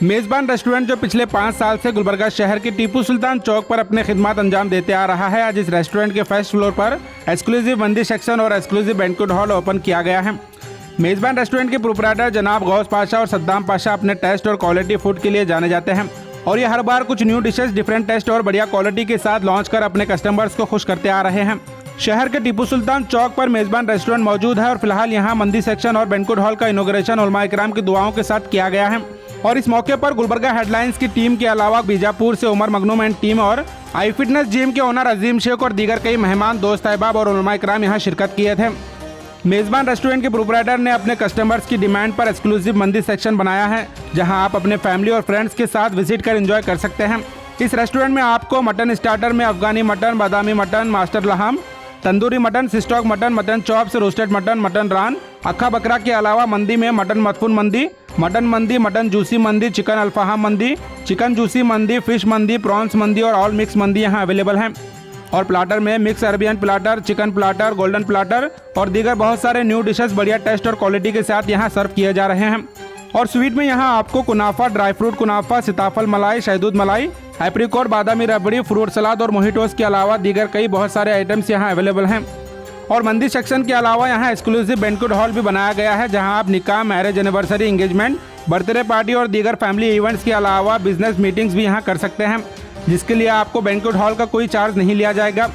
मेजबान रेस्टोरेंट जो पिछले 5 साल से गुलबर्गा शहर के टीपू सुल्तान चौक पर अपने खिदमत अंजाम देते आ रहा है, आज इस रेस्टोरेंट के फर्स्ट फ्लोर पर एक्सक्लूसिव मंदी सेक्शन और एक्सक्लूसिव बैंक्वेट हॉल ओपन किया गया है। मेजबान रेस्टोरेंट के प्रोपराइटर जनाब गौस पाशा और सद्दाम पाशा अपने टेस्ट और क्वालिटी फूड के लिए जाने जाते हैं और ये हर बार कुछ न्यू डिशेस, डिफरेंट टेस्ट और बढ़िया क्वालिटी के साथ लॉन्च कर अपने कस्टमर्स को खुश करते आ रहे हैं। शहर के टीपू सुल्तान चौक पर मेजबान रेस्टोरेंट मौजूद है और फिलहाल यहाँ मंदी सेक्शन और बैंक्वेट हॉल का इनॉग्रेशन उलमा इकराम की दुआओं के साथ किया गया है। और इस मौके पर गुलबर्गा हेडलाइंस की टीम के अलावा बीजापुर से उमर मगनूम एंड टीम और आई फिटनेस जिम के ओनर अजीम शेख और दीगर कई मेहमान, दोस्त, अहबाब और उलमा इकराम यहाँ शिरकत किए थे। मेजबान रेस्टोरेंट के प्रोपराइटर ने अपने कस्टमर्स की डिमांड पर एक्सक्लूसिव मंदी सेक्शन बनाया है, जहां आप अपने फैमिली और फ्रेंड्स के साथ विजिट कर एंजॉय कर सकते हैं। इस रेस्टोरेंट में आपको मटन स्टार्टर में अफगानी मटन, बादामी मटन, मास्टर लहाम, तंदूरी मटन, सिस्टॉक mutton, mutton chops, roasted mutton, mutton raan, अक्खा बकरा के अलावा मंदी में मटन मदफून मंदी, मटन जूसी मंदी, चिकन अल्फाहाम मंदी, चिकन जूसी मंदी, फिश मंदी, प्रॉन्स मंदी और ऑल मिक्स मंदी यहाँ अवेलेबल हैं। और प्लाटर में mix Arabian platter, chicken platter, golden platter और दीगर बहुत सारे न्यू डिशेस बढ़िया टेस्ट और क्वालिटी के साथ यहाँ सर्व किए जा रहे हैं। और स्वीट में यहाँ आपको कुनाफा, ड्राई फ्रूट कुनाफा, सीताफल मलाई, शहदूद मलाई, एप्रिकॉट, बादामी रबड़ी, फ्रूट सलाद और मोहिटोस के अलावा दीगर कई बहुत सारे आइटम्स यहाँ अवेलेबल हैं। और मंदी सेक्शन के अलावा यहाँ एक्सक्लूसिव बैंक्वेट हॉल भी बनाया गया है, जहाँ आप निकाह, marriage, anniversary, engagement, birthday party और दीगर फैमिली इवेंट्स के अलावा बिजनेस मीटिंग्स भी यहाँ कर सकते हैं, जिसके लिए आपको बैंक्वेट हॉल का कोई चार्ज नहीं लिया जाएगा।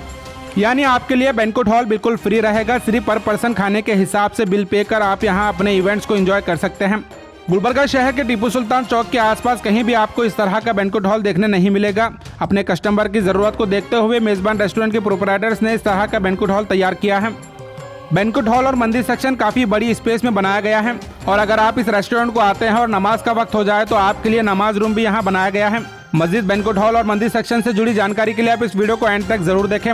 यानी आपके लिए बैंक्वेट हॉल बिल्कुल फ्री रहेगा। सिर्फ पर पर्सन खाने के हिसाब से बिल पे कर आप यहाँ अपने इवेंट्स को एंजॉय कर सकते हैं। गुलबर्गा शहर के टीपू सुल्तान चौक के आसपास कहीं भी आपको इस तरह का बैंक्वेट हॉल देखने नहीं मिलेगा। अपने कस्टमर की ज़रूरत को देखते हुए मेज़बान रेस्टोरेंट के प्रोपराइटर्स ने इस तरह का बैंक्वेट हॉल तैयार किया है। बैंक्वेट हॉल और मंदिर सेक्शन काफ़ी बड़ी स्पेस में बनाया गया है और अगर आप इस रेस्टोरेंट को आते हैं और नमाज का वक्त हो जाए तो आपके लिए नमाज रूम भी यहाँ बनाया गया है। मस्जिद, बैंक्वेट हॉल और मंदिर सेक्शन से जुड़ी जानकारी के लिए आप इस वीडियो को एंड तक जरूर देखें।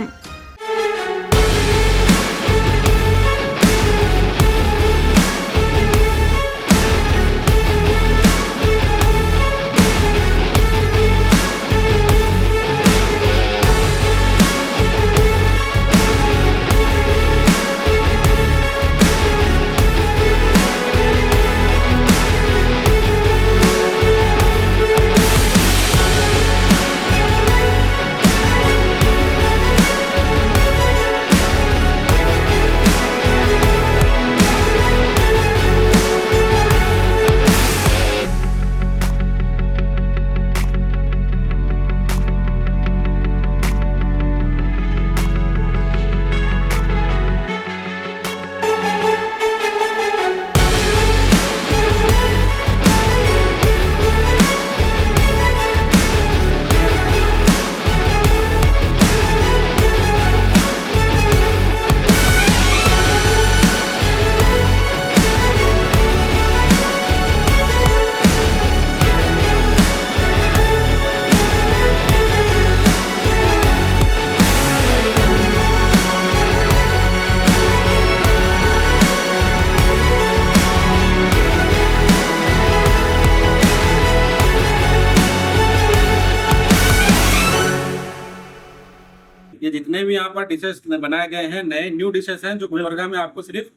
ये जितने भी यहाँ पर डिशेस बनाए गए हैं, नए न्यू डिशेस हैं जो गुलबर्गा में आपको सिर्फ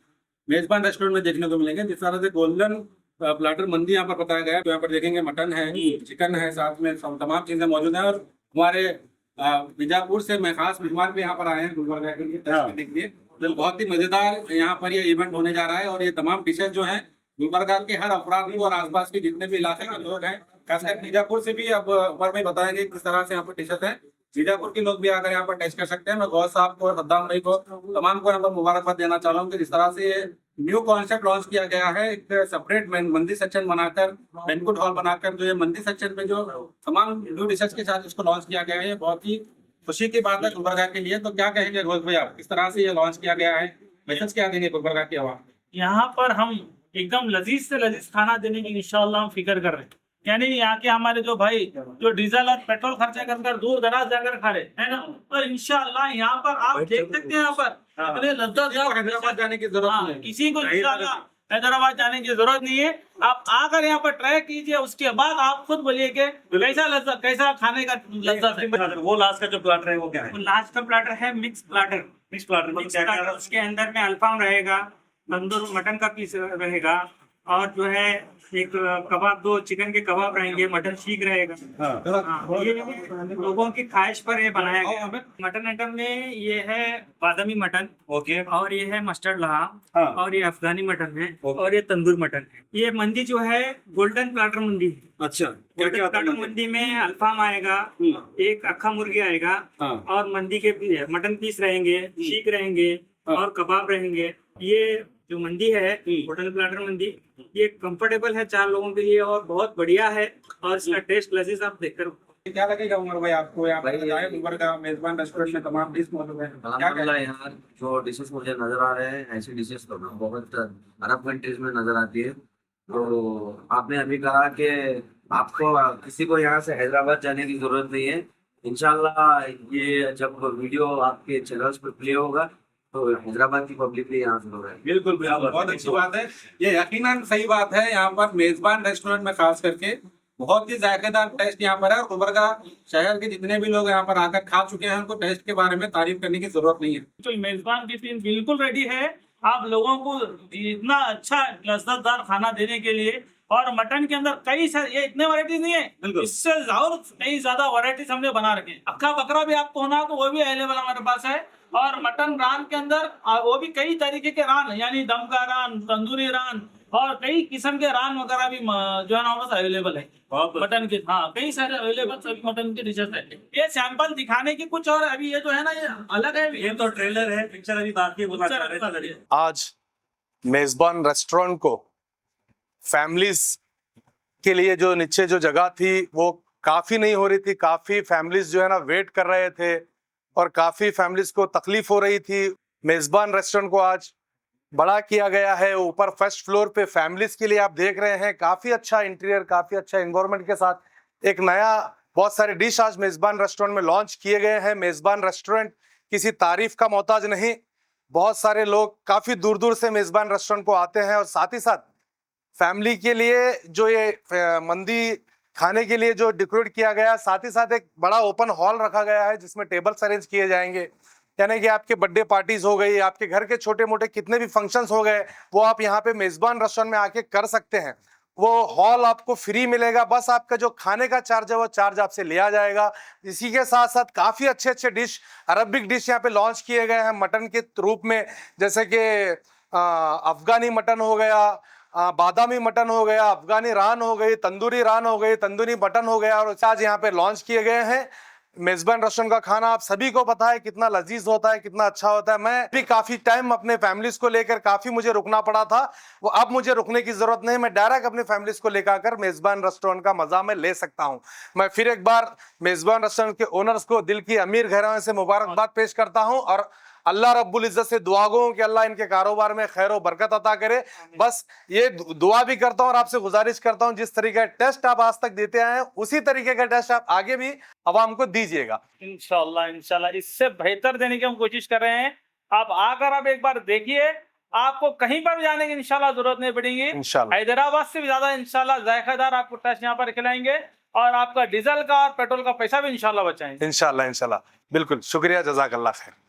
मेजबान रेस्टोरेंट में देखने को मिलेंगे। जिस तरह से गोल्डन प्लाटर मंदी यहाँ पर बताया गया है, तो यहाँ पर देखेंगे मटन है, चिकन है, साथ में तमाम चीजें मौजूद हैं। और हमारे बीजापुर से मैं खास मेहमान भी यहाँ पर आए हैं गुलबर्गा के लिए टेस्ट करने के लिए। तो बहुत ही मजेदार यहाँ पर ये इवेंट होने जा रहा है और ये तमाम डिशेज जो है गुलबर्गा के हर अफराद को और आसपास के जितने भी इलाके के लोग हैं, खासकर बीजापुर से भी अब ऊपर में बताएंगे किस तरह से यहाँ पर डिशेज है। बीजापुर के लोग भी आकर यहाँ पर टेस्ट कर सकते हैं। मैं गौस साहब को और सद्दाम भाई को, तमाम को यहाँ पर मुबारकबाद देना चाह रहा हूँ कि जिस तरह से ये न्यू कॉन्सेप्ट लॉन्च किया गया है, एक सेपरेट मंदी सेक्शन बनाकर, बैंक्वेट हॉल बनाकर, जो ये मंदी सेक्शन में जो तमाम न्यू डिशेस के साथ इसको लॉन्च किया गया है, ये बहुत ही खुशी की बात है गुलबर्गा के लिए। तो क्या कहेंगे गौस भाई आप, किस तरह से ये लॉन्च किया गया है, मैसेज क्या देंगे गुलबर्गा की आवाम? यहाँ पर हम एकदम लजीज से लजीज खाना देने की इंशाल्लाह हम फिक्र कर रहे हैं। यानी यहाँ के हमारे जो भाई जो डीजल और पेट्रोल खर्चा कर दूर दराज जाकर खा रहे है ना, और इंशाल्लाह यहाँ पर आप देख सकते हैं, यहाँ पर इतने लज्जत हैदराबाद जाने की जरूरत नहीं, किसी को इंशाल्लाह हैदराबाद जाने की जरूरत नहीं है। आप आकर यहाँ पर ट्राई कीजिए, उसके बाद आप खुद बोलिए कि कैसा लज्जत, कैसा खाने का लज्जत है। वो लास्ट का जो प्लाटर है वो क्या है? लास्ट का प्लाटर है मिक्स प्लाटर। मिक्स प्लाटर मतलब क्या उसके अंदर में अल्फाम रहेगा, तंदूर मटन का पीस रहेगा और जो है एक कबाब, 2 चिकन के कबाब रहेंगे, मटन शीख रहेगा। हाँ, ये लोगों की ख्वाहिश पर ये बनाया गया। मटन आइटम में ये है बादामी मटन, ओके। और ये है मस्टर्ड लहा, हाँ। और ये अफगानी मटन है, ओके। और ये तंदूर मटन है। ये मंदी जो है गोल्डन प्लाटर मंदी है। अच्छा, क्या गोल्डन क्या होता प्लाटर है? मंदी में अल्फाम आएगा, एक अक्खा मुर्गी आएगा, हाँ। और मंदी के मटन पीस रहेंगे, शीख रहेंगे, और कबाब रहेंगे। ये जो मंदी है होटल प्लाटर मंदी, ये कंफर्टेबल है 4 लोगों के लिए और बहुत बढ़िया है, और इसका टेस्ट लजीज आप देखकर। क्या लगेगा उमर भाई आपको? यहाँ पर बताया गुलबर्गा मेजबान रेस्टोरेंट में तमाम डिश मौजूद है, क्या अल्हम्दुलिल्लाह यहाँ जो डिशेस मुझे नजर आ रहे हैं, ऐसी डिशेस तो बहुत अरब कंट्रीज में नजर आती है। तो आपने अभी कहा कि आपको किसी को यहाँ से हैदराबाद जाने की जरूरत नहीं है। इंशाल्लाह ये जब वीडियो आपके चैनल्स पर प्ले होगा तो हैदराबाद की पब्लिक भी यहाँ से होगा। बिल्कुल बिल्कुल, बहुत अच्छी बात है। ये यकीनन सही बात है। यहाँ पर मेजबान रेस्टोरेंट में खास करके बहुत ही जायकेदार टेस्ट यहाँ पर है। और गुलबर्गा शहर के जितने भी लोग यहाँ पर आकर खा चुके हैं उनको टेस्ट के बारे में तारीफ करने की जरूरत नहीं है। तो मेजबान की टीम बिल्कुल रेडी है आप लोगों को इतना अच्छा लज्जतदार खाना देने के लिए। और मटन के अंदर कई सारे, ये इतने वैरायटीज नहीं है, इससे और कई ज्यादा वैरायटीज हमने बना रखे हैं। अक्का बकरा भी आपको होना तो वो भी अवेलेबल हमारे पास है। और मटन रान के अंदर वो भी कई तरीके के रान, यानी दम का रान, तंदूरी रान, और कई किस्म के रान वगैरह भी जो है ना हमारे पास अवेलेबल है मटन के। हाँ, कई सारे अवेलेबल सभी मटन के डिशेस है। ये सैंपल दिखाने की कुछ, और अभी ये जो है ना ये अलग है। ये तो ट्रेलर है, पिक्चर अभी बाकी है, बोलना चाह रहे थे। आज मेजबान रेस्टोरेंट को फैमिलीज के लिए जो नीचे जो जगह थी वो काफी नहीं हो रही थी, काफी फैमिलीज जो है ना वेट कर रहे थे और काफी फैमिलीज को तकलीफ हो रही थी। मेजबान रेस्टोरेंट को आज बड़ा किया गया है। ऊपर फर्स्ट फ्लोर पे फैमिलीज के लिए आप देख रहे हैं काफी अच्छा इंटीरियर, काफी अच्छा एनवायरनमेंट के साथ एक नया बहुत सारे डिश आज मेजबान रेस्टोरेंट में लॉन्च किए गए हैं। मेजबान रेस्टोरेंट किसी तारीफ का मोहताज नहीं, बहुत सारे लोग काफी दूर दूर से मेजबान रेस्टोरेंट को आते हैं और साथ ही साथ फैमिली के लिए जो ये मंदी खाने के लिए जो डेकोरेट किया गया, साथ ही साथ एक बड़ा ओपन हॉल रखा गया है जिसमें टेबल्स अरेंज किए जाएंगे। यानी कि आपके बर्थडे पार्टीज हो गई, आपके घर के छोटे मोटे कितने भी फंक्शंस हो गए, वो आप यहाँ पे मेजबान रेस्टोरेंट में आके कर सकते हैं। वो हॉल आपको फ्री मिलेगा, बस आपका जो खाने का चार्ज है वो चार्ज आपसे लिया जाएगा। इसी के साथ साथ काफी अच्छे अच्छे डिश, अरबिक डिश यहाँ पे लॉन्च किए गए हैं मटन के रूप में, जैसे कि अफगानी मटन हो गया, बादामी मटन हो गया, अफगानी रान हो गई, तंदूरी रान हो गई, तंदूरी मटन हो गया, और आज यहाँ पे लॉन्च किए गए हैं। मेजबान रेस्टोरेंट का खाना आप सभी को पता है कितना लजीज होता है, कितना अच्छा होता है। मैं भी काफी टाइम अपने फैमिलीज को लेकर काफी मुझे रुकना पड़ा था, वो अब मुझे रुकने की जरूरत नहीं, मैं डायरेक्ट अपने फैमिलीज को लेकर आकर मेजबान रेस्टोरेंट का मजा मैं ले सकता हूं। मैं फिर एक बार मेजबान रेस्टोरेंट के ओनर्स को दिल की अमीर गहराइयों से मुबारकबाद पेश करता हूं और अल्लाह रब्बुल इज्जत से दुआ गो कि अल्लाह इनके कारोबार में खैर और बरकत अता करे। बस ये दुआ भी करता हूं और आपसे गुजारिश करता हूं जिस तरीके का टेस्ट आप आज तक देते आए हैं उसी तरीके का टेस्ट आप आगे भी अवाम को दीजिएगा। इंशाल्लाह इंशाल्लाह इससे बेहतर देने की हम कोशिश कर रहे हैं। आप आकर आप एक बार देखिए, आपको कहीं पर भी जाने की इंशाल्लाह जरूरत नहीं पड़ेगी। इंशाल्लाह हैदराबाद से भी ज्यादा इंशाल्लाह जायकादार आपको टेस्ट यहाँ पर खिलाएंगे और आपका डीजल का और पेट्रोल का पैसा भी इंशाल्लाह बचाएंगे। इंशाल्लाह इंशाल्लाह, बिल्कुल शुक्रिया, जज़ाकल्लाह खैर।